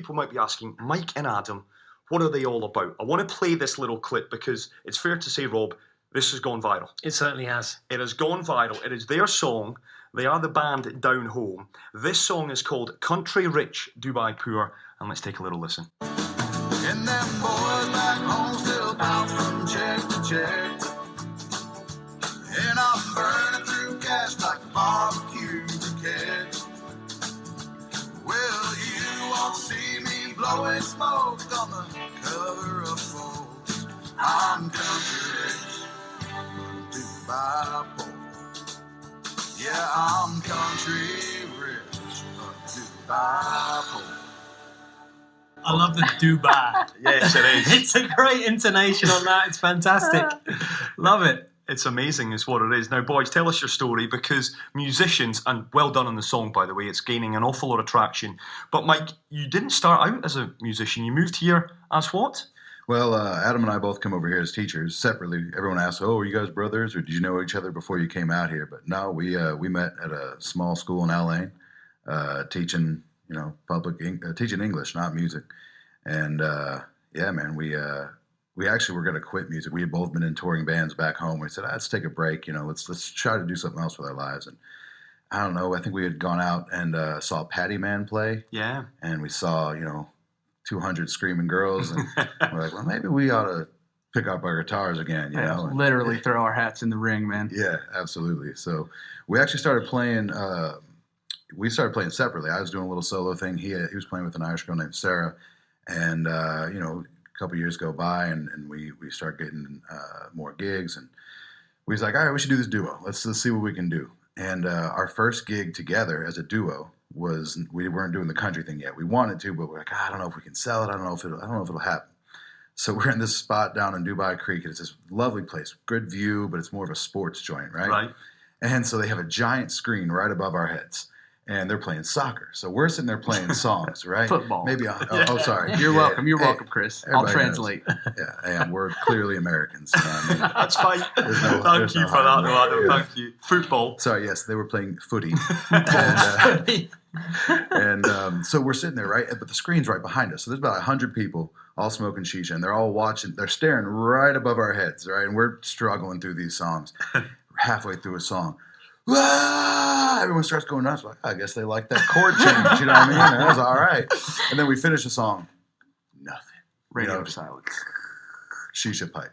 people might be asking, Mike and Adam, what are they all about? I want to play this little clip because it's fair to say, Rob, this has gone viral. It certainly has. It has gone viral. It is their song. They are the band Down Home. This song is called Country Rich, Dubai Poor, and let's take a little listen. And them boys back home still bounce from check to check. And I'm burning through cash like a barbecue briquette. Well, you won't see me blowing smoke on the cover of Forbes. I'm country rich, but Dubai poor. Yeah, I'm country rich, but Dubai poor. I love the Dubai. Yes, it is. It's a great intonation on that. It's fantastic. Love it. It's amazing is what it is. Now, boys, tell us your story, because musicians, and well done on the song, by the way, it's gaining an awful lot of traction. But Mike, you didn't start out as a musician. You moved here as what? Well, Adam and I both come over here as teachers separately. Everyone asks, "Oh, are you guys brothers, or did you know each other before you came out here?" But no, we met at a small school in LA, teaching teaching English, not music. And yeah, man, we actually were going to quit music. We had both been in touring bands back home. We said, let's take a break. Let's try to do something else with our lives. And I don't know. I think we had gone out and saw Patty Man play. Yeah. And we saw 200 screaming girls, and we're like, well, maybe we ought to pick up our guitars again. You know, literally throw our hats in the ring, man. Yeah, absolutely. So we actually started playing. We started playing separately. I was doing a little solo thing. He was playing with an Irish girl named Sarah, and a couple years go by, and we start getting more gigs, and we was like, all right, we should do this duo. Let's see what we can do. And our first gig together as a duo was, we weren't doing the country thing yet. We wanted to, but we're like, I don't know if we can sell it. I don't know if it'll happen. So we're in this spot down in Dubai Creek, and it's this lovely place, good view, but it's more of a sports joint, right? Right. And so they have a giant screen right above our heads, and they're playing soccer. So we're sitting there playing songs, right? Football. Maybe. Sorry. You're welcome. You're welcome, Chris. I'll translate. Yeah, and we're clearly Americans. You know what I mean? That's fine. Thank you for that, Adam. Thank you. Football. Sorry, yes, they were playing footy. So we're sitting there, right? But the screen's right behind us. So there's about 100 people all smoking shisha, and they're all watching. They're staring right above our heads, right? And we're struggling through these songs. Halfway through a song, everyone starts going nuts. Like, I guess they like that chord change. You know what I mean? And that was all right. And then we finish the song. Nothing. Radio silence. Shisha pipe.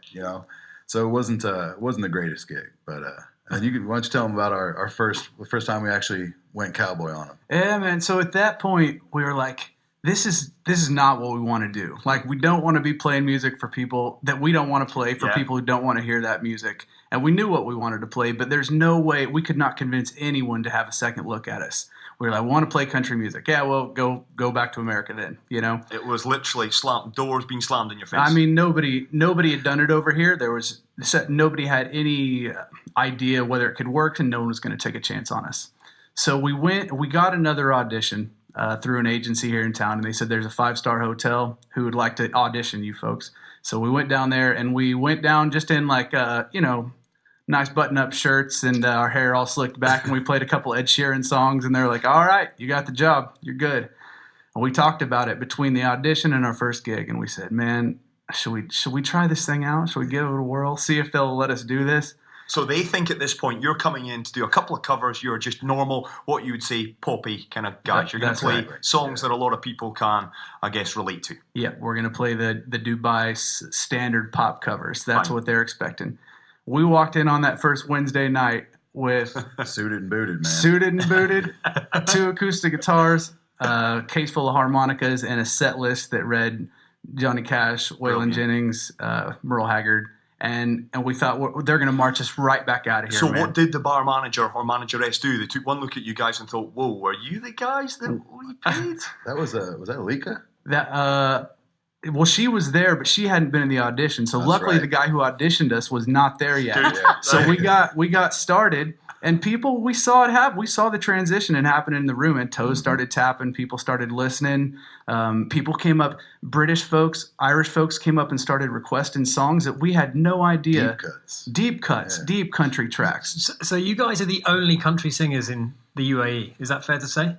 So it wasn't the greatest gig, but and why don't you tell them about the first time we actually went cowboy on them? Yeah, man. So at that point, we were like, this is not what we want to do. Like, we don't want to be playing music for people that we don't want to play, for people who don't want to hear that music. And we knew what we wanted to play, but there's no way we could not convince anyone to have a second look at us. We were like, I want to play country music. Yeah, well, go back to America then, It was literally doors being slammed in your face. I mean, nobody had done it over here. Nobody had any idea whether it could work, and no one was going to take a chance on us. So we got another audition through an agency here in town, and they said there's a 5-star hotel who would like to audition you folks. So we went down there, and we went down just in like, nice button-up shirts and our hair all slicked back, and we played a couple Ed Sheeran songs, and they're like, all right, you got the job. You're good. And we talked about it between the audition and our first gig, and we said, man, should we try this thing out? Should we give it a whirl? See if they'll let us do this? So they think at this point you're coming in to do a couple of covers. You're just normal, what you would say, poppy kind of guys. You're going to play songs that a lot of people can, I guess, relate to. Yeah, we're going to play the Dubai standard pop covers. That's what they're expecting. We walked in on that first Wednesday night with suited and booted, man. Suited and booted, 2 acoustic guitars, a case full of harmonicas, and a set list that read Johnny Cash, Waylon Jennings, Merle Haggard. And we thought they're going to march us right back out of here. So what did the bar manager or manageress do? They took one look at you guys and thought, "Whoa, were you the guys that we paid?" Was that Alika? Well, she was there, but she hadn't been in the audition. So luckily, the guy who auditioned us was not there yet. So we got started, and we saw it happen. We saw the transition and happen in the room, and toes started tapping. People started listening. People came up. British folks, Irish folks came up and started requesting songs that we had no idea. Deep cuts, deep country tracks. So you guys are the only country singers in the UAE. Is that fair to say?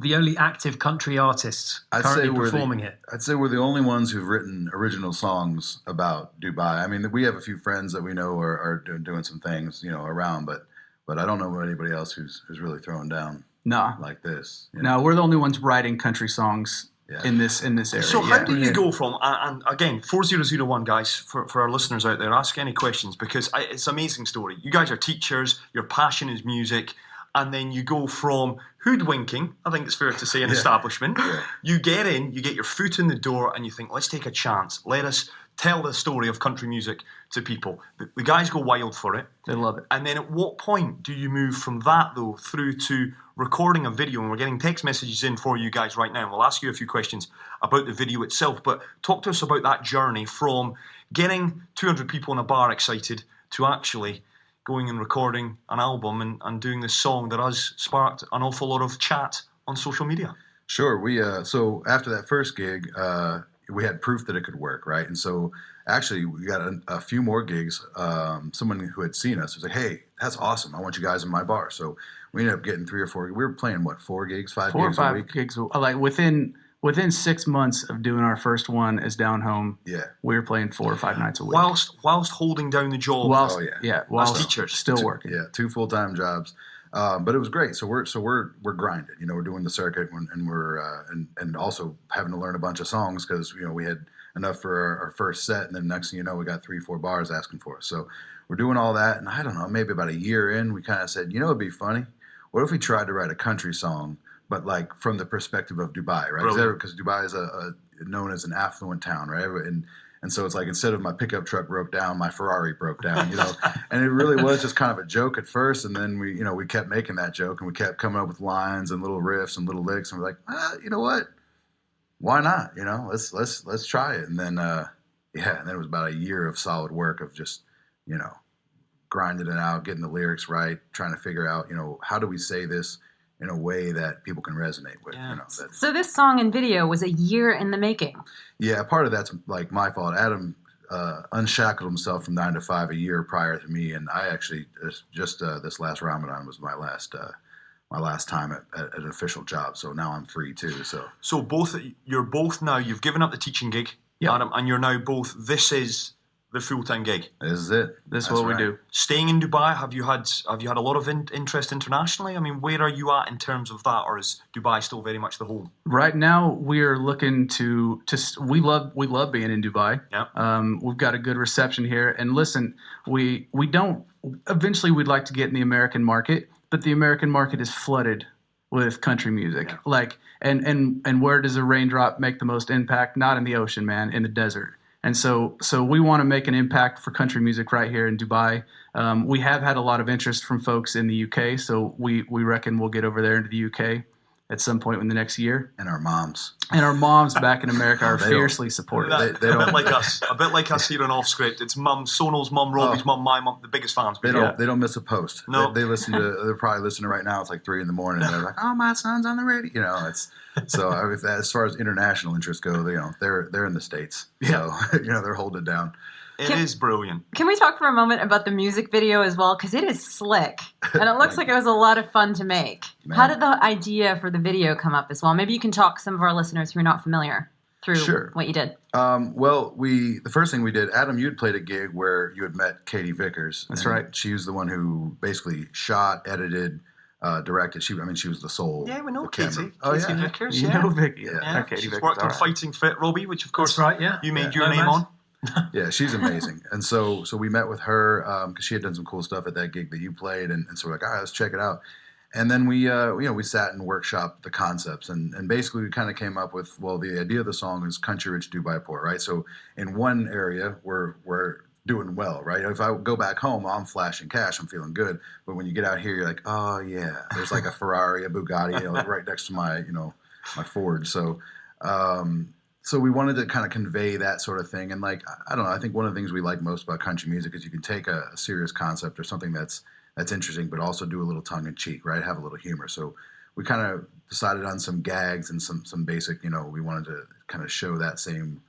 the only active country artists currently performing it. I'd say we're the only ones who've written original songs about Dubai. I mean, we have a few friends that we know are doing some things, around, but I don't know anybody else who's really throwing down No, like this. no, we're the only ones writing country songs in this area. So how do you go from, and again, 4001 guys, for our listeners out there, ask any questions, because it's an amazing story. You guys are teachers, your passion is music, and then you go from hoodwinking, I think it's fair to say, an establishment. Yeah. You get in, you get your foot in the door, and you think, let's take a chance. Let us tell the story of country music to people. The guys go wild for it. They love it. And then at what point do you move from that, though, through to recording a video? And we're getting text messages in for you guys right now. And we'll ask you a few questions about the video itself. But talk to us about that journey from getting 200 people in a bar excited to actually going and recording an album and doing this song that has sparked an awful lot of chat on social media. Sure. We so after that first gig, we had proof that it could work, right? And so actually we got a few more gigs. Someone who had seen us was like, "Hey, that's awesome! I want you guys in my bar." So we ended up getting 3 or 4. We were playing 4 gigs, 5 4 or gigs 5 a week. gigs. Like within 6 months of doing our first one as Down Home, Yeah. we were playing 4 or 5 nights a week. Whilst holding down the job. Whilst As teachers. still working. Yeah, 2 full-time jobs. But it was great. So we're grinding. We're doing the circuit, and we're and also having to learn a bunch of songs because we had enough for our first set, and then next thing you know, we got 3-4 bars asking for us. So we're doing all that, and I don't know, maybe about a year in, we kind of said, it'd be funny. What if we tried to write a country song, but like from the perspective of Dubai, right? Because Dubai is known as an affluent town, right? And so it's like, instead of my pickup truck broke down, my Ferrari broke down, and it really was just kind of a joke at first. And then we kept making that joke, and we kept coming up with lines and little riffs and little licks. And we're like, you know what? Why not? Let's try it. And then, and then it was about a year of solid work of just, grinding it out, getting the lyrics right, trying to figure out, how do we say this in a way that people can resonate with. Yeah. So this song and video was a year in the making. Yeah, part of that's like my fault. Adam unshackled himself from 9 to 5 a year prior to me, and I actually just this last Ramadan was my last time at an official job. So now I'm free too. So you're both now. You've given up the teaching gig, Adam, and you're now both. This is the full-time gig. This is it. This is what we do. Staying in Dubai, have you had a lot of interest internationally? I mean, where are you at in terms of that, or is Dubai still very much the home? Right now, we're looking to we love being in Dubai. Yeah. We've got a good reception here, and listen, we don't. Eventually, we'd like to get in the American market, but the American market is flooded with country music. Yeah. Like, and where does a raindrop make the most impact? Not in the ocean, man, in the desert. And so we want to make an impact for country music right here in Dubai. We have had a lot of interest from folks in the UK, so we reckon we'll get over there into the UK at some point in the next year. And our moms. And our moms back in America are fiercely supportive. A bit like us here on Off Script. It's mum, Sonal's mum, Robbie's mum, my mum, the biggest fans. They don't miss a post. No. They listen to. They're probably listening right now. It's like 3 a.m. and they're like, "Oh, my son's on the radio." It's so. As far as international interests go, they're in the States. So they're holding it down. It is brilliant. Can we talk for a moment about the music video as well? Because it is slick. And it looks like it was a lot of fun to make. Man. How did the idea for the video come up as well? Maybe you can talk some of our listeners who are not familiar through what you did. Well, the first thing we did, Adam, you had played a gig where you had met Katie Vickers. That's right. She was the one who basically shot, edited, directed. She was the soul. Yeah, we know the camera. Katie. Oh, Katie yeah. Vickers, You know Vicky. Yeah. Katie She's Vickers, worked all on right. Fighting Fit, Robbie, which of course That's right, yeah. you made Yeah. your name on. Yeah, she's amazing. And so we met with her because she had done some cool stuff at that gig that you played, and so we're like, all right, let's check it out. And then we sat and workshopped the concepts, and basically we kind of came up with, well, the idea of the song is country rich Dubai poor, right? So in one area we're doing well, right? If I go back home, I'm flashing cash, I'm feeling good. But when you get out here, you're like, oh yeah, there's like a Ferrari, a Bugatti, right next to my my Ford. So we wanted to kind of convey that sort of thing. And like, I don't know, I think one of the things we like most about country music is you can take a serious concept or something that's interesting, but also do a little tongue in cheek, right? Have a little humor. So we kind of decided on some gags and some basic, we wanted to kind of show that same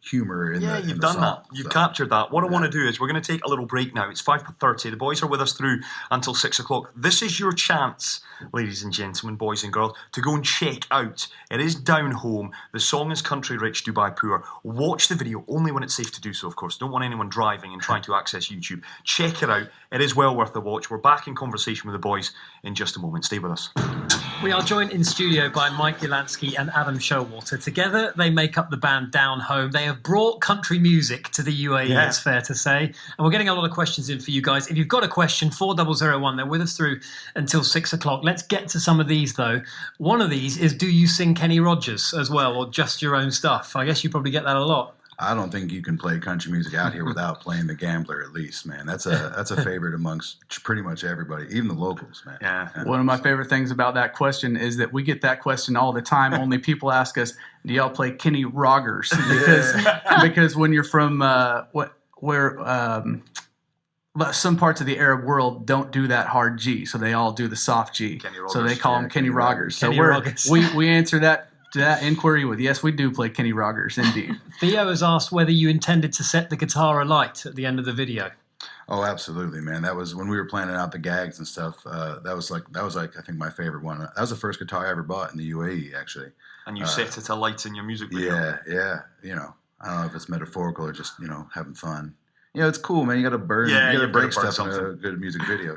humor in Yeah, the you've the done song. that. You've So, captured that. What I want to yeah. do is we're going to take a little break now. It's 5:30. The boys are with us through until 6 o'clock. This is your chance, ladies and gentlemen, boys and girls, to go and check out. It is Down Home. The song is Country Rich, Dubai Poor. Watch the video only when it's safe to do so, of course. Don't want anyone driving and trying to access YouTube. Check it out. It is well worth a watch. We're back in conversation with the boys in just a moment. Stay with us. We are joined in studio by Mike Yolansky and Adam Showalter. Together, they make up the band Down Home. They have brought country music to the UAE, Yeah. it's fair to say. And we're getting a lot of questions in for you guys. If you've got a question, 4001, they're with us through until 6 o'clock. Let's get to some of these, though. One of these is, do you sing Kenny Rogers as well, or just your own stuff? I guess you probably get that a lot. I don't think you can play country music out here without playing the Gambler at least, man. That's a favorite amongst pretty much everybody, even the locals, man. Yeah. One of my favorite things about that question is that we get that question all the time. Only people ask us, "Do y'all play Kenny Rogers?" Because when you're from some parts of the Arab world don't do that hard G, so they all do the soft G. Kenny So they Rogers. call him Kenny Rogers. So Kenny Rogers. we answer that inquiry with, yes, we do play Kenny Rogers, indeed. Theo has asked whether you intended to set the guitar alight at the end of the video. Oh, absolutely, man. That was when we were planning out the gags and stuff. That was like I think my favorite one. That was the first guitar I ever bought in the UAE, actually. And you set it alight in your music video. Yeah. You know, I don't know if it's metaphorical or just having fun. It's cool, man. You got to burn. Yeah, you got to you've gotta break burn stuff in a something. good music video.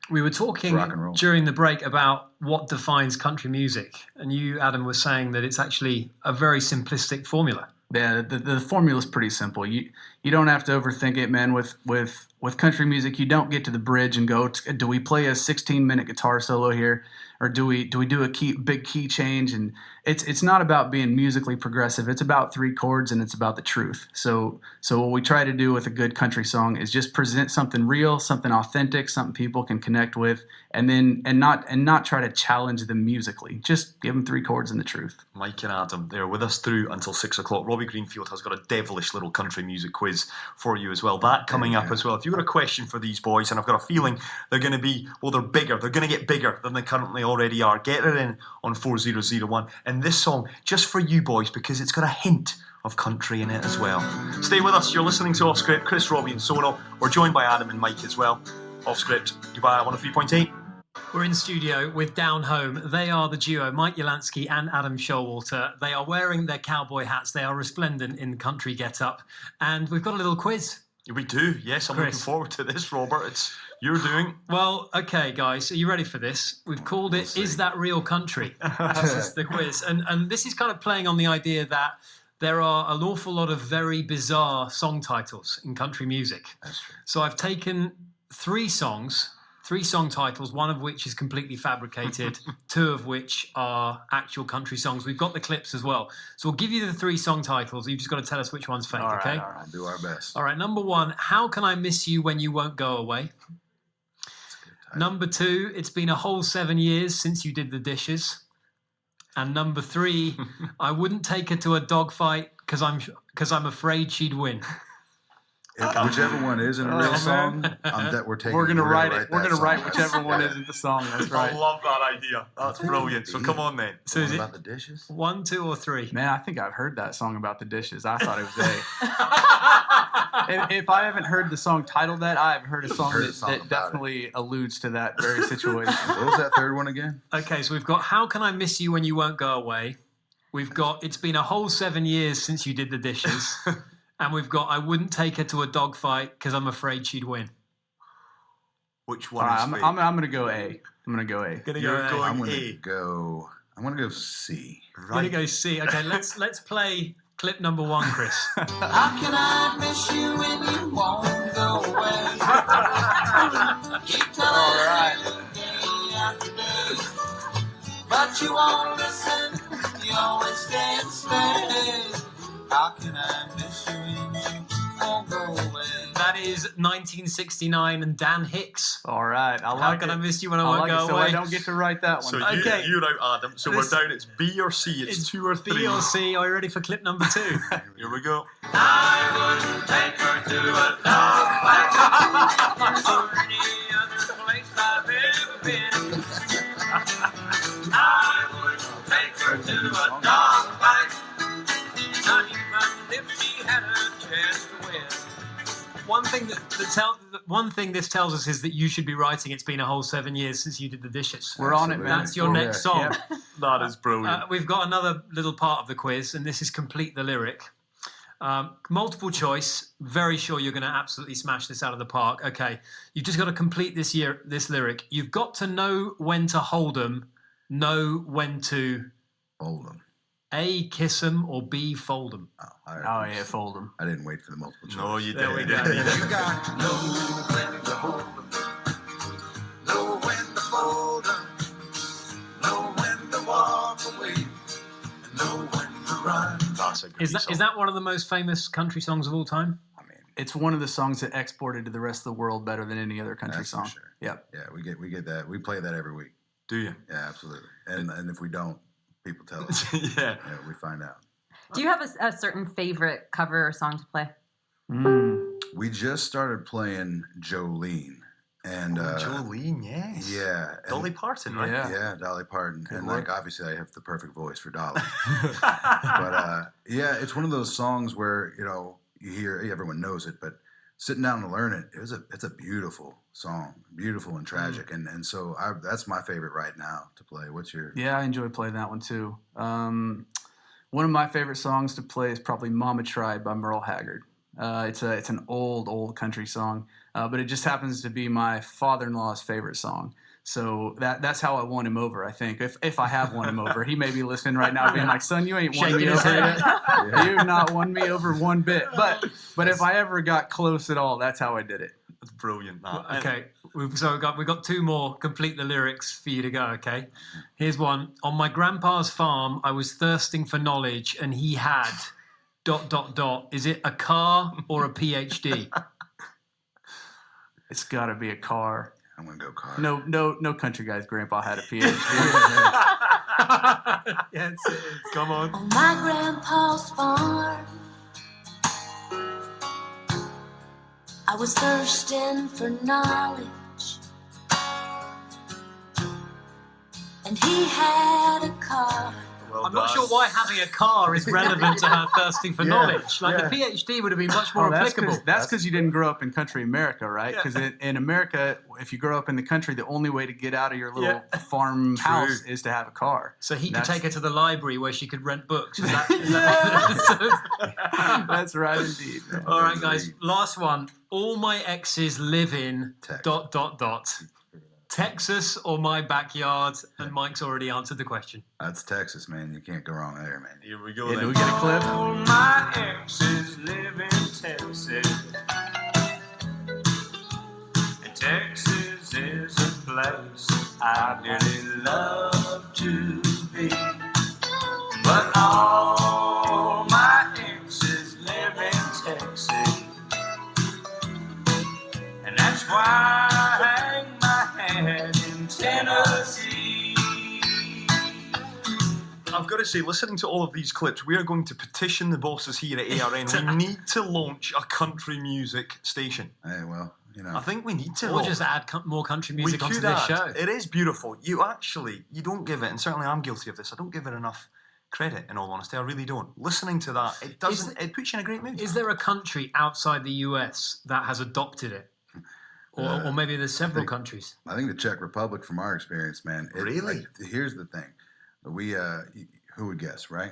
We were talking Rock and roll. during the break about what defines country music, and you, Adam, was saying that it's actually a very simplistic formula. Yeah, the formula is pretty simple. You don't have to overthink it, man. With country music, you don't get to the bridge and go, do we play a 16-minute guitar solo here, or do we do a big key change? And it's not about being musically progressive. It's about 3 chords and it's about the truth. So what we try to do with a good country song is just present something real, something authentic, something people can connect with, and not try to challenge them musically. Just give them 3 chords and the truth. Mike and Adam, they're with us through until 6 o'clock. Robbie Greenfield has got a devilish little country music quiz for you as well. That coming up as well. If you've got a question for these boys, and I've got a feeling they're going to be, they're bigger. They're going to get bigger than they currently already are. Get it in on 4001. And this song, just for you boys, because it's got a hint of country in it as well. Stay with us. You're listening to Off Script. Chris, Robbie and Sonar. We're joined by Adam and Mike as well. Off Script, Dubai 103.8. We're in studio with Down Home. They are the duo, Mike Yolansky and Adam Showalter. They are wearing their cowboy hats. They are resplendent in country get-up. And we've got a little quiz. We do, yes. I'm looking Chris. forward to this, Robert. It's you're doing. Well, okay, guys, are you ready for this? We've called it, Is That Real Country? This is the quiz. And this is kind of playing on the idea that there are an awful lot of very bizarre song titles in country music. That's true. So I've taken 3 song titles, one of which is completely fabricated, 2 of which are actual country songs. We've got the clips as well. So we'll give you the 3 song titles. You've just got to tell us which one's fake, All right, okay? all right. We'll do our best. All right, number 1, How Can I Miss You When You Won't Go Away? Number 2, It's Been a Whole 7 Years Since You Did the Dishes. And number 3, I Wouldn't Take Her to a Dogfight because I'm afraid she'd win. Whichever one isn't a real song, we're taking. We're gonna write it. We're that gonna song. write whichever one isn't the song. That's right. I love that idea. That's brilliant. So come on then. So What is it about the dishes? 1, 2, or 3? Man, I think I've heard that song about the dishes. I thought it was A. If I haven't heard the song titled that, I've heard a song Heard a song that about definitely alludes to that very situation. What was that third one again? Okay, so we've got How Can I Miss You When You Won't Go Away? We've got It's Been a Whole 7 Years Since You Did the Dishes. And we've got I Wouldn't Take Her to a Dogfight because I'm afraid she'd win. Which All one right, is I'm fake? gonna go A. I'm gonna go A. Gonna You're go A. going I'm gonna A. go. I'm gonna go C. Gonna Right. go C. Okay, let's play clip number 1, Chris. How can I miss you when you won't go away? Keep telling me day after day, but you won't listen. You always stay and stay. How can I miss you when you won't go away? That is 1969 and Dan Hicks. All right, I like How Can it. I Miss You When I I Won't like Go it. So Away? I don't get to write that one. So Okay. you're out, Adam. So This- we're down. It's B or C. It's 2 or 3. B or C. Are you ready for clip number 2? Here we go. I wouldn't take her to a dog fight or any other place I've ever been. I wouldn't take her to a dog fight, not even if she One thing this tells us is that you should be writing. It's been a whole 7 years since you did the dishes. We're on it, man. That's your next song. Yeah. That is brilliant. We've got another little part of the quiz, and this is complete the lyric. Multiple choice. Very sure you're going to absolutely smash this out of the park. Okay, you've just got to complete this lyric. You've got to know when to hold 'em, know when to Fold them. A, kiss 'em, or B, fold 'em. Oh, yeah, fold them. I didn't wait for the multiple choice. No, you There we didn't. go. You got to know when to hold 'em, know when to fold 'em, know when to walk away, and know when to run. That's a great Is song. that one of the most famous country songs of all time? I mean, It's one of the songs that exported to the rest of the world better than any other country that's song. for sure. Yep. Yeah, we get that. We play that every week. Do you? Yeah, absolutely. And if we don't, people tell us. Yeah. Yeah, we find out. Do you have a certain favorite cover or song to play? We just started playing Jolene, and Jolene, yes. yeah, and- Dolly Parton, right? Yeah. yeah, Dolly Parton, Good and work. like obviously I have the perfect voice for Dolly, but yeah, it's one of those songs where you hear everyone knows it, but sitting down to learn it, it's a beautiful song, beautiful and tragic, and so that's my favorite right now to play. What's your? Yeah, I enjoy playing that one too. One of my favorite songs to play is probably "Mama Tried" by Merle Haggard. It's an old country song, but it just happens to be my father-in-law's favorite song. So that's how I won him over. I think if I have won him over, he may be listening right now, being like, "Son, you ain't won me Shaking his over head. yet. You've not won me over one bit." But if I ever got close at all, that's how I did it. That's brilliant. That. Okay, we've got two more. Complete the lyrics for you to go. Okay, here's one. On my grandpa's farm, I was thirsting for knowledge, and he had ... Is it a car or a PhD? It's got to be a car. I'm gonna go car. No country guy's grandpa had a PhD. Yes, it is. Come on. On my grandpa's farm, I was thirsting for knowledge, and he had a car. Well I'm not done. sure why having a car is relevant to her thirsting for knowledge. Like the PhD would have been much more applicable. That's because you didn't grow up in country America, right? Yeah. Because in America, if you grow up in the country, the only way to get out of your little farmhouse is to have a car. So he could That's- take her to the library where she could rent books. Is that That's right, indeed. man. All right, guys. Last one. All my exes live in ... Texas. Texas or my backyard? And Mike's already answered the question. That's Texas, man. You can't go wrong there, man. Here we go. Yeah, then. do we get a clip? All my exes live in Texas. And Texas is a place I really love to be. But all my exes live in Texas. And that's why I hang my head in Tennessee. I've got to say, listening to all of these clips, we are going to petition the bosses here at ARN. We need to launch a country music station. Hey, well, I think we need to. Or just add more country music onto this show. It is beautiful. You don't give it, and certainly I'm guilty of this, I don't give it enough credit, in all honesty. I really don't. Listening to that, it puts you in a great mood. Is there a country outside the US that has adopted it? Or maybe there's several countries. I think the Czech Republic, from our experience, man. Really? Here's the thing. We who would guess, right?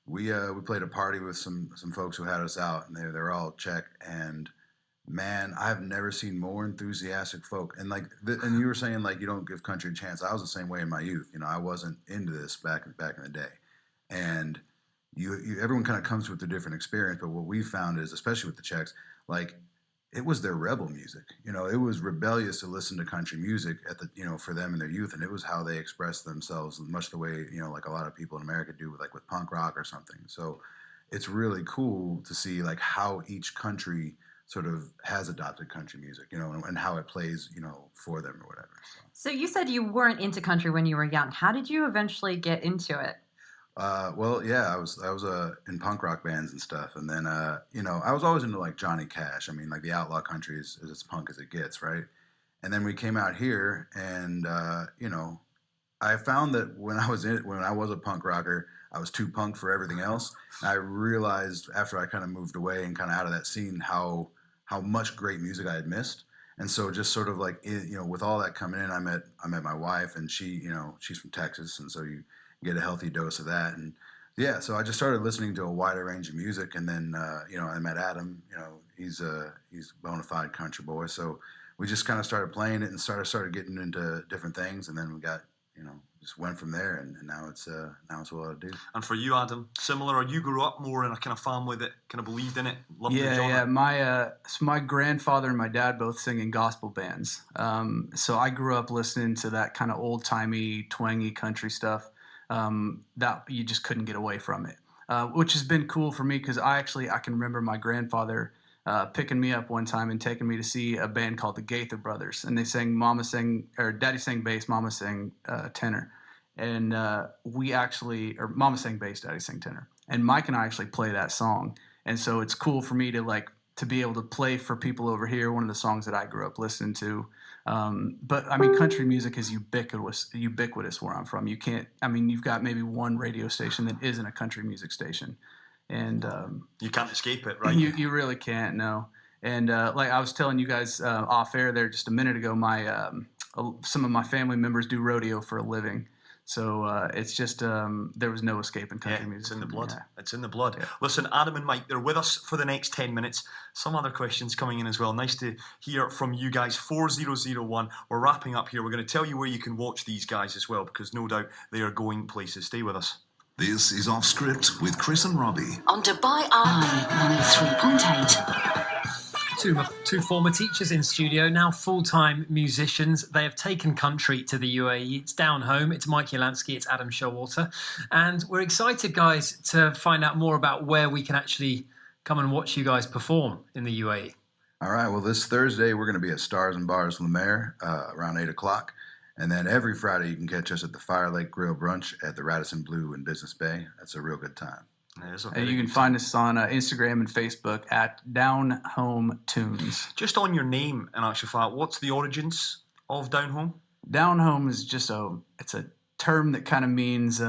We played a party with some folks who had us out, and they're all Czech. And man, I've never seen more enthusiastic folk. And and you were saying like you don't give country a chance. I was the same way in my youth. I wasn't into this back in the day. And everyone kind of comes with a different experience. But what we found is, especially with the Czechs, like, it was their rebel music. It was rebellious to listen to country music for them in their youth, and it was how they expressed themselves, much the way like a lot of people in America do with punk rock or something. So it's really cool to see like how each country sort of has adopted country music, and how it plays, for them or whatever. So you said you weren't into country when you were young. How did you eventually get into it? Well, yeah, I was in punk rock bands and stuff, and then I was always into like Johnny Cash. I mean, like the outlaw country is as punk as it gets, right? And then we came out here, and I found that when I was a punk rocker, I was too punk for everything else. And I realized after I kind of moved away and kind of out of that scene how how much great music I had missed. And so just sort of like, with all that coming in, I met my wife, and she, she's from Texas. And so you get a healthy dose of that. And yeah, so I just started listening to a wider range of music. And then, I met Adam, he's a bona fide country boy. So we just kind of started playing it and started getting into different things. And then we got, just went from there, and now it's what I do. And for you, Adam, similar, or you grew up more in a kind of family that kind of believed in it, loved the genre? Yeah. My grandfather and my dad both sing in gospel bands. So I grew up listening to that kind of old timey, twangy country stuff. That you just couldn't get away from it, which has been cool for me because I can remember my grandfather picking me up one time and taking me to see a band called the Gaither Brothers, and they sang Daddy sang bass, Mama sang tenor, and Mama sang bass, Daddy sang tenor, and Mike and I actually play that song, and so it's cool for me to be able to play for people over here one of the songs that I grew up listening to. But I mean, country music is ubiquitous where I'm from. You've got maybe one radio station that isn't a country music station. And you can't escape it, right? You really can't, no. And like I was telling you guys off air there just a minute ago, some of my family members do rodeo for a living. So it's just there was no escape in country music. It's in the blood. Yeah. It's in the blood. Yeah. Listen, Adam and Mike, they're with us for the next 10 minutes. Some other questions coming in as well. Nice to hear from you guys. 4001. We're wrapping up here. We're going to tell you where you can watch these guys as well, because no doubt they are going places. Stay with us. This is Off Script with Chris and Robbie. On Dubai Eye 103.8. Two former teachers in studio, now full-time musicians. They have taken country to the UAE. It's down home. It's Mike Yolansky. It's Adam Showalter. And we're excited, guys, to find out more about where we can actually come and watch you guys perform in the UAE. All right. Well, this Thursday, we're going to be at Stars and Bars Lemaire around 8 o'clock. And then every Friday, you can catch us at the Fire Lake Grill Brunch at the Radisson Blu in Business Bay. That's a real good time. And you can find us on Instagram and Facebook at Down Home Tunes. Just on your name, in actual fact, what's the origins of Down Home? Down Home is just it's a term that kind of means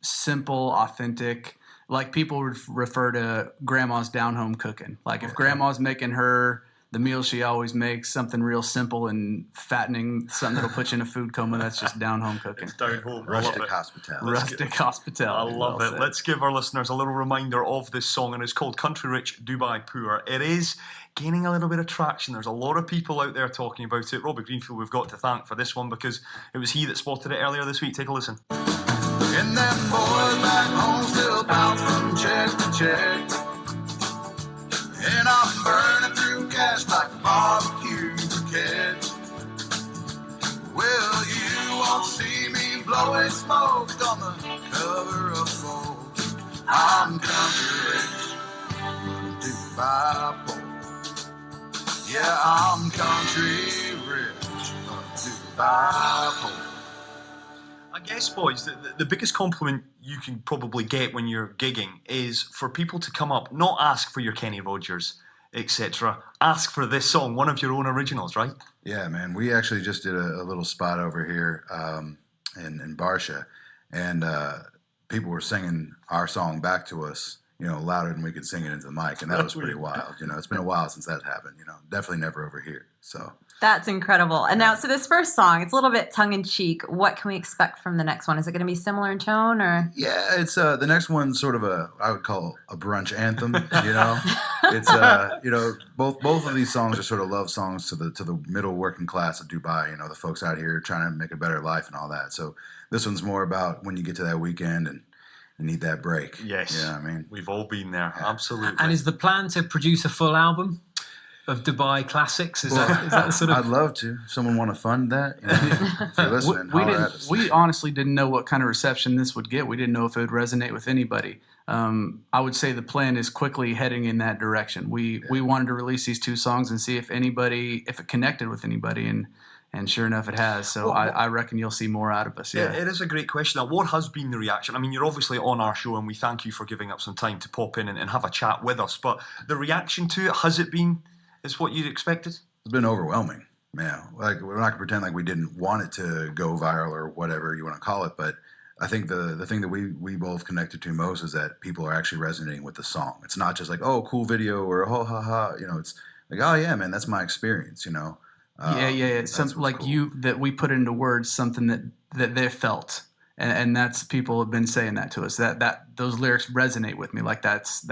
simple, authentic. Like people would refer to grandma's down home cooking. Like if grandma's making the meal she always makes, something real simple and fattening, something that'll put you in a food coma, that's just down-home cooking. It's down home. Rustic hospitality. Rustic hospitality. I love it. Said. Let's give our listeners a little reminder of this song, and it's called Country Rich, Dubai Poor. It is gaining a little bit of traction. There's a lot of people out there talking about it. Robbie Greenfield we've got to thank for this one, because it was he that spotted it earlier this week. Take a listen. And them boys back home still bounce from check to check. And I'm burning through cash like a barbecue briquette. Well, you won't see me blowing smoke on the cover of Forbes. I'm country rich, but Dubai poor. Yeah, I'm country rich, but Dubai poor. I guess, boys, the biggest compliment you can probably get when you're gigging is for people to come up, not ask for your Kenny Rogers, etc. Ask for this song, one of your own originals, right? Yeah, man. We actually just did a little spot over here in Barsha, and people were singing our song back to us, louder than we could sing it into the mic, and that was pretty wild. It's been a while since that happened. Definitely never over here. So. That's incredible. And now, so this first song, it's a little bit tongue-in-cheek. What can we expect from the next one? Is it going to be similar in tone, or? Yeah, it's the next one's sort of I would call a brunch anthem. It's both of these songs are sort of love songs to the middle working class of Dubai. The folks out here trying to make a better life and all that. So this one's more about when you get to that weekend and you need that break. Yes, we've all been there. Absolutely. And is the plan to produce a full album of Dubai classics? Is that the sort of? I'd love to. Someone want to fund that? If you're listening, we honestly didn't know what kind of reception this would get. We didn't know if it would resonate with anybody. I would say the plan is quickly heading in that direction. We wanted to release these two songs and see if it connected with anybody, and sure enough, it has. So I reckon you'll see more out of us. Yeah, it is a great question. Now, what has been the reaction? I mean, you're obviously on our show, and we thank you for giving up some time to pop in and have a chat with us. But the reaction to it, has it been? Is what you'd expected? It's been overwhelming, man. Like, we're not going to pretend like we didn't want it to go viral or whatever you want to call it, but I think the thing that we both connected to most is that people are actually resonating with the song. It's not just like, oh, cool video or oh, ha ha. You know, it's like, oh yeah, man, that's my experience. You know. Yeah. Something like cool. that we put into words something that they felt, and that's people have been saying that to us. That those lyrics resonate with me. Like that's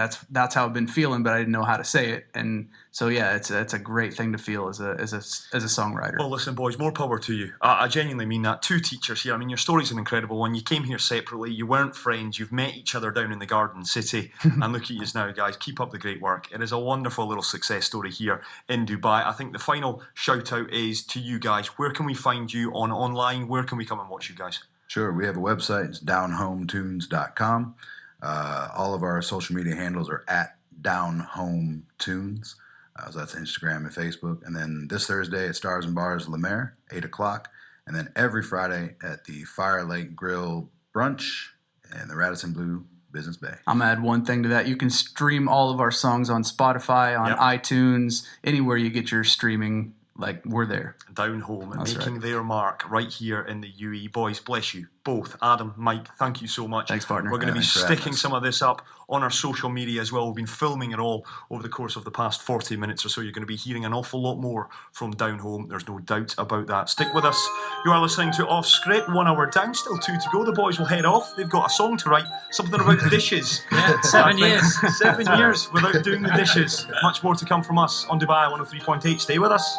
how I've been feeling, but I didn't know how to say it. And so yeah, it's a great thing to feel as a songwriter. Well, listen, boys, more power to you. I genuinely mean that. Two teachers here. I mean, your story's an incredible one. You came here separately. You weren't friends. You've met each other down in the Garden City. And look at you now, guys. Keep up the great work. It is a wonderful little success story here in Dubai. I think the final shout out is to you guys. Where can we find you online? Where can we come and watch you guys? Sure, we have a website. It's downhometunes.com. All of our social media handles are at downhometunes. So that's Instagram and Facebook. And then this Thursday at Stars and Bars, Le Maire, 8 o'clock. And then every Friday at the Fire Lake Grill Brunch and the Radisson Blue Business Bay. I'm going to add one thing to that. You can stream all of our songs on Spotify, on iTunes, anywhere you get your streaming. Like, we're there. Down home and That's making right. their mark right here in the UE. Boys, bless you both. Adam, Mike, thank you so much. Thanks, partner. We're going to be Thanks for having sticking us. some of this up on our social media as well. We've been filming it all over the course of the past 40 minutes or so. You're going to be hearing an awful lot more from Down Home. There's no doubt about that. Stick with us. You are listening to Off Script. 1 hour down, still 2 to go. The boys will head off. They've got a song to write. Something about dishes. Yeah, 7 years. 7 years without doing the dishes. Much more to come from us on Dubai 103.8. Stay with us.